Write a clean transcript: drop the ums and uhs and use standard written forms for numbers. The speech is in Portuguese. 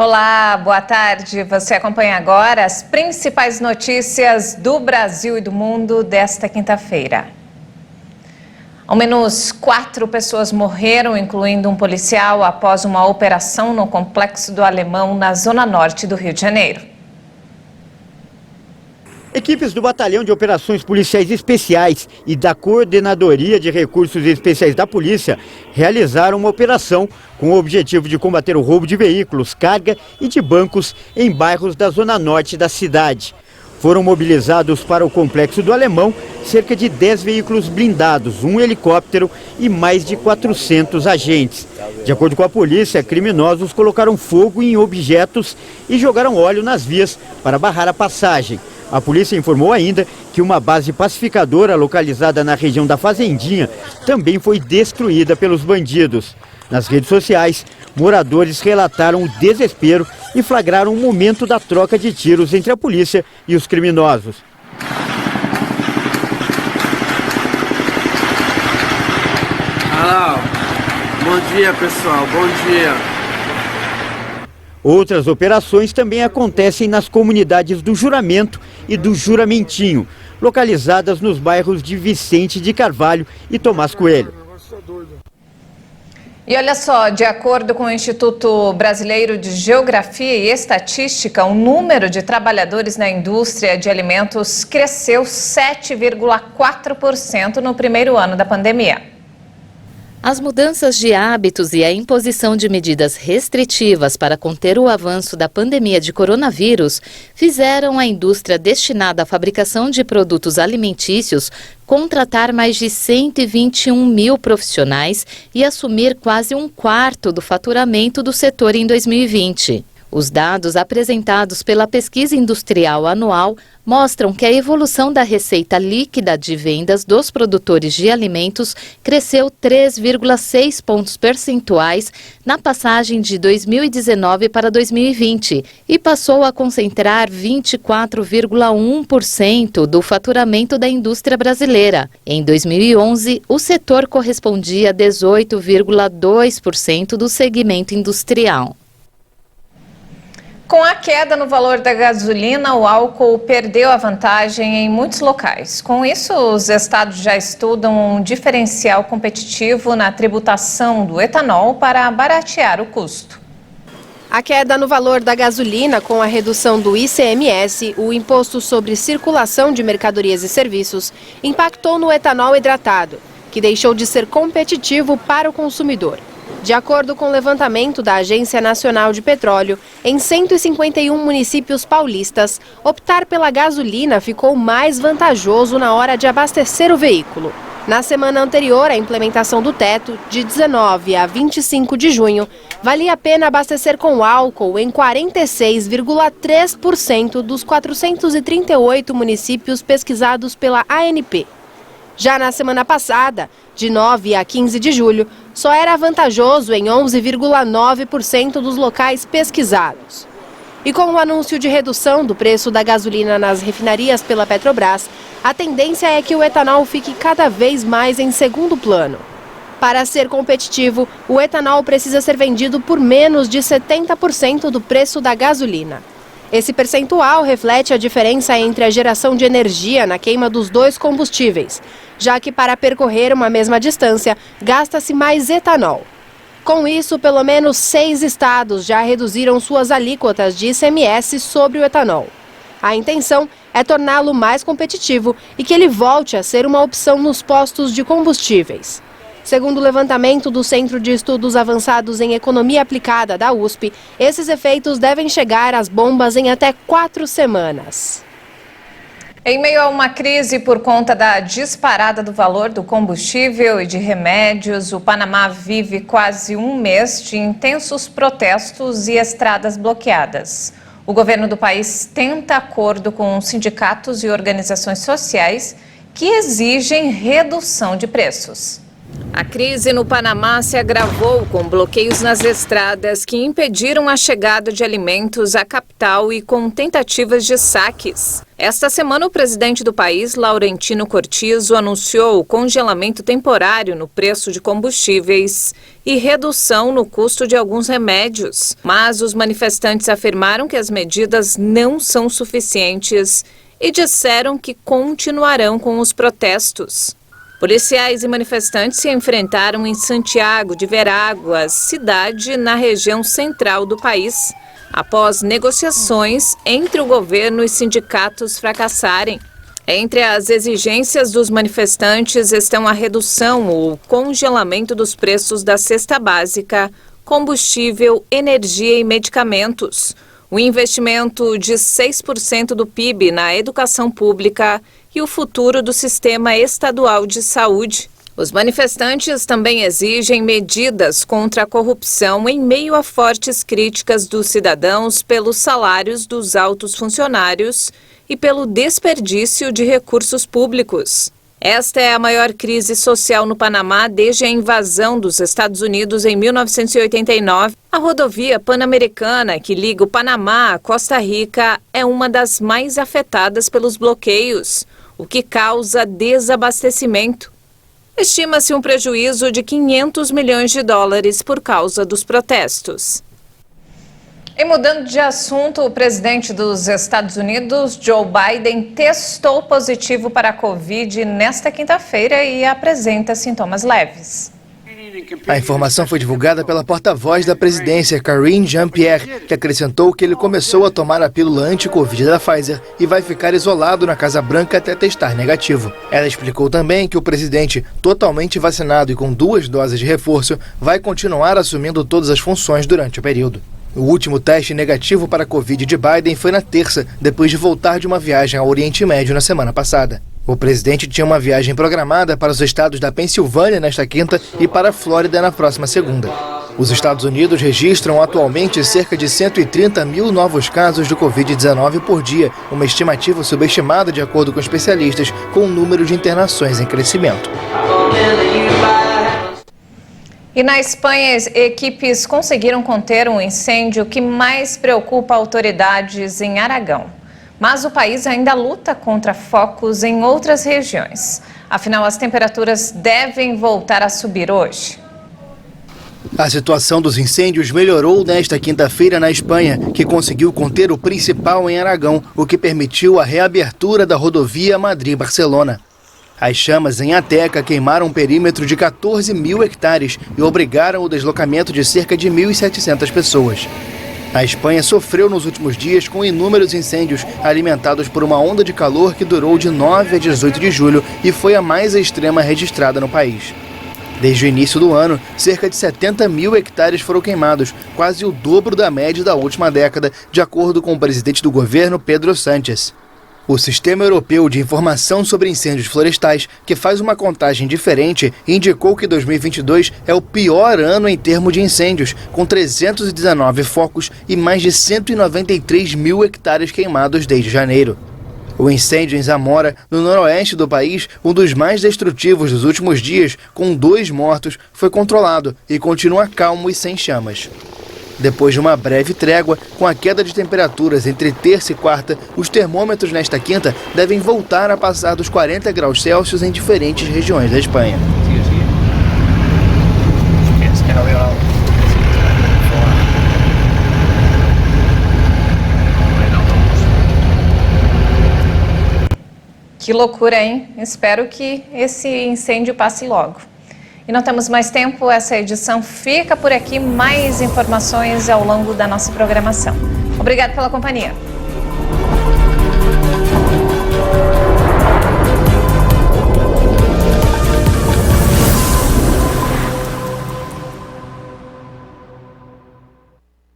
Olá, boa tarde. Você acompanha agora as principais notícias do Brasil e do mundo desta quinta-feira. Ao menos 4 pessoas morreram, incluindo um policial, após uma operação no Complexo do Alemão, na zona norte do Rio de Janeiro. Equipes do Batalhão de Operações Policiais Especiais e da Coordenadoria de Recursos Especiais da Polícia realizaram uma operação com o objetivo de combater o roubo de veículos, carga e de bancos em bairros da zona norte da cidade. Foram mobilizados para o Complexo do Alemão cerca de 10 veículos blindados, um helicóptero e mais de 400 agentes. De acordo com a polícia, criminosos colocaram fogo em objetos e jogaram óleo nas vias para barrar a passagem. A polícia informou ainda que uma base pacificadora localizada na região da Fazendinha também foi destruída pelos bandidos. Nas redes sociais, moradores relataram o desespero e flagraram o momento da troca de tiros entre a polícia e os criminosos. Alô, bom dia pessoal, bom dia. Outras operações também acontecem nas comunidades do Juramento e do Juramentinho, localizadas nos bairros de Vicente de Carvalho e Tomás Coelho. E olha só, de acordo com o Instituto Brasileiro de Geografia e Estatística, o número de trabalhadores na indústria de alimentos cresceu 7,4% no primeiro ano da pandemia. As mudanças de hábitos e a imposição de medidas restritivas para conter o avanço da pandemia de coronavírus fizeram a indústria destinada à fabricação de produtos alimentícios contratar mais de 121 mil profissionais e assumir quase um quarto do faturamento do setor em 2020. Os dados apresentados pela Pesquisa Industrial Anual mostram que a evolução da receita líquida de vendas dos produtores de alimentos cresceu 3,6 pontos percentuais na passagem de 2019 para 2020 e passou a concentrar 24,1% do faturamento da indústria brasileira. Em 2011, o setor correspondia a 18,2% do segmento industrial. Com a queda no valor da gasolina, o álcool perdeu a vantagem em muitos locais. Com isso, os estados já estudam um diferencial competitivo na tributação do etanol para baratear o custo. A queda no valor da gasolina com a redução do ICMS, o Imposto sobre Circulação de Mercadorias e Serviços, impactou no etanol hidratado, que deixou de ser competitivo para o consumidor. De acordo com o levantamento da Agência Nacional de Petróleo, em 151 municípios paulistas, optar pela gasolina ficou mais vantajoso na hora de abastecer o veículo. Na semana anterior à implementação do teto, de 19 a 25 de junho, valia a pena abastecer com álcool em 46,3% dos 438 municípios pesquisados pela ANP. Já na semana passada, de 9 a 15 de julho, só era vantajoso em 11,9% dos locais pesquisados. E com o anúncio de redução do preço da gasolina nas refinarias pela Petrobras, a tendência é que o etanol fique cada vez mais em segundo plano. Para ser competitivo, o etanol precisa ser vendido por menos de 70% do preço da gasolina. Esse percentual reflete a diferença entre a geração de energia na queima dos dois combustíveis, já que para percorrer uma mesma distância, gasta-se mais etanol. Com isso, pelo menos 6 estados já reduziram suas alíquotas de ICMS sobre o etanol. A intenção é torná-lo mais competitivo e que ele volte a ser uma opção nos postos de combustíveis. Segundo o levantamento do Centro de Estudos Avançados em Economia Aplicada da USP, esses efeitos devem chegar às bombas em até 4 semanas. Em meio a uma crise por conta da disparada do valor do combustível e de remédios, o Panamá vive quase um mês de intensos protestos e estradas bloqueadas. O governo do país tenta acordo com sindicatos e organizações sociais que exigem redução de preços. A crise no Panamá se agravou com bloqueios nas estradas que impediram a chegada de alimentos à capital e com tentativas de saques. Esta semana, o presidente do país, Laurentino Cortizo, anunciou o congelamento temporário no preço de combustíveis e redução no custo de alguns remédios. Mas os manifestantes afirmaram que as medidas não são suficientes e disseram que continuarão com os protestos. Policiais e manifestantes se enfrentaram em Santiago de Veráguas, cidade na região central do país, após negociações entre o governo e sindicatos fracassarem. Entre as exigências dos manifestantes estão a redução ou congelamento dos preços da cesta básica, combustível, energia e medicamentos, o investimento de 6% do PIB na educação pública e o futuro do sistema estadual de saúde. Os manifestantes também exigem medidas contra a corrupção em meio a fortes críticas dos cidadãos pelos salários dos altos funcionários e pelo desperdício de recursos públicos. Esta é a maior crise social no Panamá desde a invasão dos Estados Unidos em 1989. A rodovia Pan-Americana, que liga o Panamá à Costa Rica, é uma das mais afetadas pelos bloqueios, o que causa desabastecimento. Estima-se um prejuízo de 500 milhões de dólares por causa dos protestos. E mudando de assunto, o presidente dos Estados Unidos, Joe Biden, testou positivo para a Covid nesta quinta-feira e apresenta sintomas leves. A informação foi divulgada pela porta-voz da presidência, Karine Jean-Pierre, que acrescentou que ele começou a tomar a pílula anti-Covid da Pfizer e vai ficar isolado na Casa Branca até testar negativo. Ela explicou também que o presidente, totalmente vacinado e com 2 doses de reforço, vai continuar assumindo todas as funções durante o período. O último teste negativo para a Covid de Biden foi na terça, depois de voltar de uma viagem ao Oriente Médio na semana passada. O presidente tinha uma viagem programada para os estados da Pensilvânia nesta quinta e para a Flórida na próxima segunda. Os Estados Unidos registram atualmente cerca de 130 mil novos casos de Covid-19 por dia, uma estimativa subestimada de acordo com especialistas, com o número de internações em crescimento. E na Espanha, equipes conseguiram conter um incêndio que mais preocupa autoridades em Aragão. Mas o país ainda luta contra focos em outras regiões. Afinal, as temperaturas devem voltar a subir hoje. A situação dos incêndios melhorou nesta quinta-feira na Espanha, que conseguiu conter o principal em Aragão, o que permitiu a reabertura da rodovia Madrid-Barcelona. As chamas em Ateca queimaram um perímetro de 14 mil hectares e obrigaram o deslocamento de cerca de 1.700 pessoas. A Espanha sofreu nos últimos dias com inúmeros incêndios alimentados por uma onda de calor que durou de 9 a 18 de julho e foi a mais extrema registrada no país. Desde o início do ano, cerca de 70 mil hectares foram queimados, quase o dobro da média da última década, de acordo com o presidente do governo, Pedro Sánchez. O Sistema Europeu de Informação sobre Incêndios Florestais, que faz uma contagem diferente, indicou que 2022 é o pior ano em termos de incêndios, com 319 focos e mais de 193 mil hectares queimados desde janeiro. O incêndio em Zamora, no noroeste do país, um dos mais destrutivos dos últimos dias, com 2 mortos, foi controlado e continua calmo e sem chamas. Depois de uma breve trégua, com a queda de temperaturas entre terça e quarta, os termômetros nesta quinta devem voltar a passar dos 40 graus Celsius em diferentes regiões da Espanha. Que loucura, hein? Espero que esse incêndio passe logo. E não temos mais tempo, essa edição fica por aqui. Mais informações ao longo da nossa programação. Obrigada pela companhia.